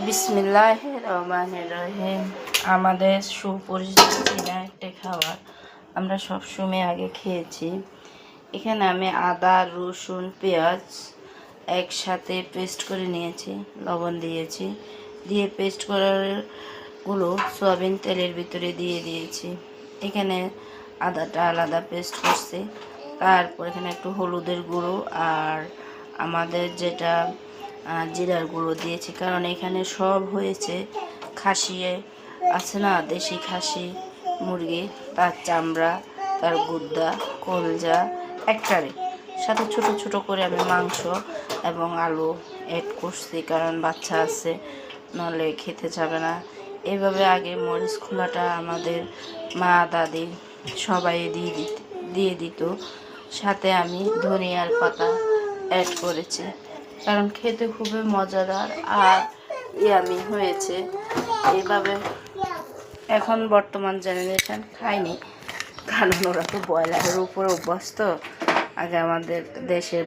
বিসমিল্লাহির রহমানির রহিম। আমাদের সুপরিচিত চীনা একটা খাবার, আমরা সবসময় আগে খেয়েছি। এখানে আমি আদা, রসুন, পেঁয়াজ একসাথে পেস্ট করে নিয়েছি, লবণ দিয়েছি, দিয়ে পেস্ট করারগুলো সয়াবিন তেলের ভিতরে দিয়ে দিয়েছি। এখানে আদাটা আলাদা পেস্ট করছি, তারপর এখানে একটু হলুদের গুঁড়ো আর আমাদের যেটা জিরার গুঁড়ো দিয়েছি, কারণ এখানে সব হয়েছে খাসি আছে না, দেশি খাসি মুরগি, তার চামড়া, তার গুদ্দা, কলজা একটারে সাথে ছোট ছোট করে আমি মাংস এবং আলু অ্যাড করছি, কারণ বাচ্চা আছে, নাহলে খেতে যাবে না। এইভাবে আগে মরিচ খোলাটা আমাদের মা দাদি সবাই দিয়ে দিত, সাথে আমি ধনিয়ার পাতা অ্যাড করেছি, কারণ খেতে খুবই মজাদার আর ইয়ামি হয়েছে। এইভাবে এখন বর্তমান জেনারেশন খায়নি, কারণ ওরা তো ব্রয়লারের উপর অভ্যস্ত। আগে আমাদের দেশের